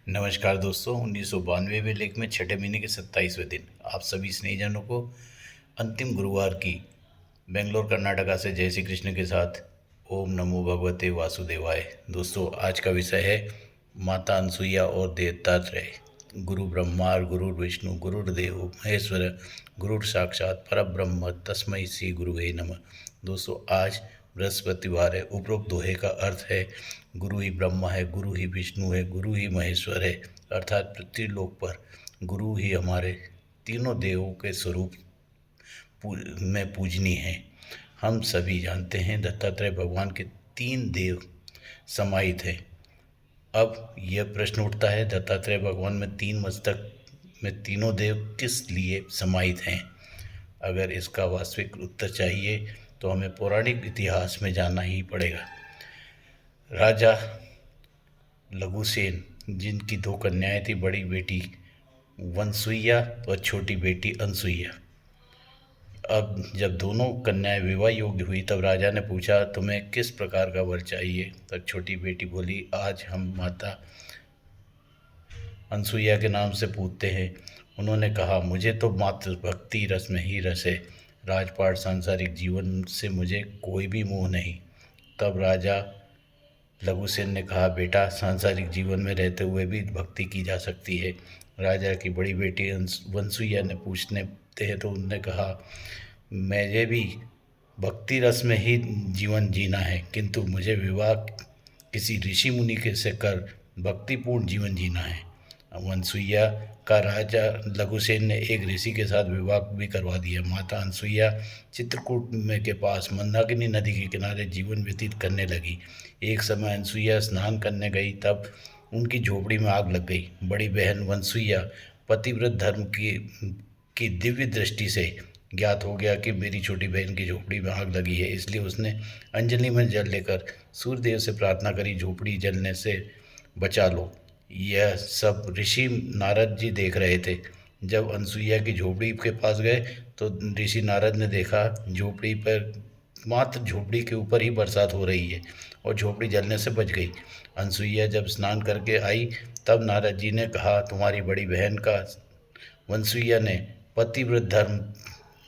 नमस्कार दोस्तों, 1992वें लेख में छठे महीने के 27वें दिन आप सभी स्नेहीजनों को अंतिम गुरुवार की बेंगलोर कर्नाटका से जय श्री कृष्ण के साथ ओम नमो भगवते वासुदेवाय। दोस्तों, आज का विषय है माता अनसुईया और दत्तात्रेय। गुरु ब्रह्मा गुरु विष्णु गुरुर्देव महेश्वर गुरु साक्षात परब्रह्म तस्मै श्री गुरुवे नमः। दोस्तों, आज बृहस्पतिवार है। उपरोक्त दोहे का अर्थ है गुरु ही ब्रह्मा है, गुरु ही विष्णु है, गुरु ही महेश्वर है। अर्थात पृथ्वी लोक पर गुरु ही हमारे तीनों देवों के स्वरूप में पूजनीय है। हम सभी जानते हैं दत्तात्रेय भगवान के तीन देव समाहित हैं। अब यह प्रश्न उठता है, दत्तात्रेय भगवान में तीन मस्तक में तीनों देव किस लिए समाहित हैं? अगर इसका वास्तविक उत्तर चाहिए तो हमें पौराणिक इतिहास में जाना ही पड़ेगा। राजा लघुसेन, जिनकी दो कन्याएं थी, बड़ी बेटी वनसुईया और छोटी बेटी अनसुईया। अब जब दोनों कन्याएं विवाह योग्य हुई तब राजा ने पूछा, तुम्हें किस प्रकार का वर चाहिए? तब छोटी बेटी बोली, आज हम माता अनसुईया के नाम से पूछते हैं। उन्होंने कहा, मुझे तो मात्र भक्ति रस में ही रस है, राजपाट सांसारिक जीवन से मुझे कोई भी मोह नहीं। तब राजा लघुसेन ने कहा, बेटा, सांसारिक जीवन में रहते हुए भी भक्ति की जा सकती है। राजा की बड़ी बेटी वनसुईया ने पूछने थे तो उन्होंने कहा, मुझे भी भक्ति रस में ही जीवन जीना है, किंतु मुझे विवाह किसी ऋषि मुनि के से कर भक्तिपूर्ण जीवन जीना है। अनसुईया का राजा लघुसेन ने एक ऋषि के साथ विवाह भी करवा दिया। माता अनसुईया चित्रकूट में के पास मंदाकिनी नदी के किनारे जीवन व्यतीत करने लगी। एक समय अनसुईया स्नान करने गई, तब उनकी झोपड़ी में आग लग गई। बड़ी बहन वनसुईया पतिव्रत धर्म की दिव्य दृष्टि से ज्ञात हो गया कि मेरी छोटी बहन की झोपड़ी में आग लगी है, इसलिए उसने अंजलि में जल लेकर सूर्यदेव से प्रार्थना करी, झोपड़ी जलने से बचा लो। यह सब ऋषि नारद जी देख रहे थे। जब अनसुईया की झोपड़ी के पास गए तो ऋषि नारद ने देखा झोपड़ी पर मात्र झोपड़ी के ऊपर ही बरसात हो रही है और झोपड़ी जलने से बच गई। अनसुईया जब स्नान करके आई तब नारद जी ने कहा, तुम्हारी बड़ी बहन का वनसुईया ने पतिव्रत धर्म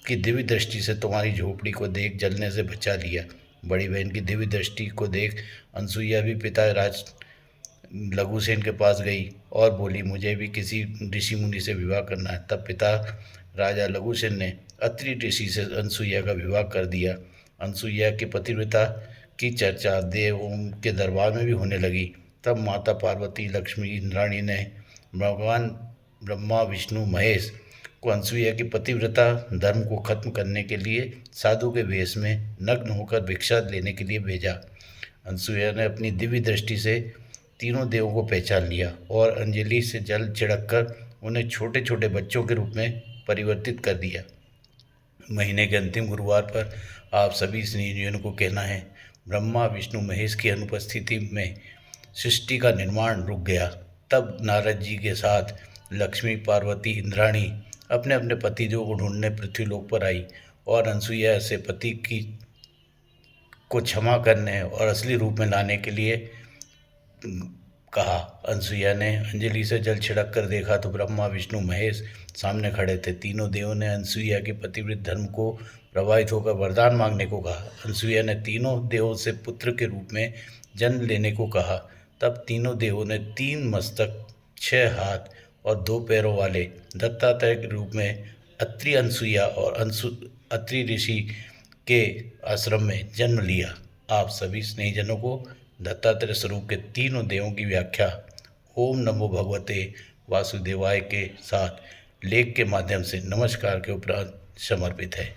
की दिव्य दृष्टि से तुम्हारी झोपड़ी को देख जलने से बचा लिया। बड़ी बहन की दिव्य दृष्टि को देख अनसुईया भी पिता राज लघुसेन के पास गई और बोली, मुझे भी किसी ऋषि मुनि से विवाह करना है। तब पिता राजा लघुसेन ने अत्रि ऋषि से अनसुईया का विवाह कर दिया। अनसुईया के पतिव्रता की चर्चा देवों के दरबार में भी होने लगी। तब माता पार्वती, लक्ष्मी, इंद्राणी ने भगवान ब्रह्मा, विष्णु, महेश को अनसुईया की पतिव्रता धर्म को खत्म करने के लिए साधु के वेश में नग्न होकर भिक्षा लेने के लिए भेजा। अनसुईया ने अपनी दिव्य दृष्टि से तीनों देवों को पहचान लिया और अंजलि से जल छिड़ककर उन्हें छोटे छोटे बच्चों के रूप में परिवर्तित कर दिया। महीने के अंतिम गुरुवार पर आप सभी स्नेहियों को कहना है, ब्रह्मा, विष्णु, महेश की अनुपस्थिति में सृष्टि का निर्माण रुक गया। तब नारद जी के साथ लक्ष्मी, पार्वती, इंद्राणी अपने अपने पतिदेव को ढूंढने पृथ्वी लोक पर आई और अनसुईया से पति की को क्षमा करने और असली रूप में लाने के लिए कहा। अनसुईया ने अंजलि से जल छिड़क कर देखा तो ब्रह्मा, विष्णु, महेश सामने खड़े थे। तीनों देवों ने अनसुईया के पतिव्रत धर्म को प्रभावित होकर वरदान मांगने को कहा। अनसुईया ने तीनों देवों से पुत्र के रूप में जन्म लेने को कहा। तब तीनों देवों ने 3 मस्तक, 6 हाथ और 2 पैरों वाले दत्तात्रेय के रूप में अत्रि अनसुईया और अत्रि ऋषि के आश्रम में जन्म लिया। आप सभी स्नेहीजनों को दत्तात्रेय स्वरूप के तीनों देवों की व्याख्या ओम नमो भगवते वासुदेवाय के साथ लेख के माध्यम से नमस्कार के उपरांत समर्पित है।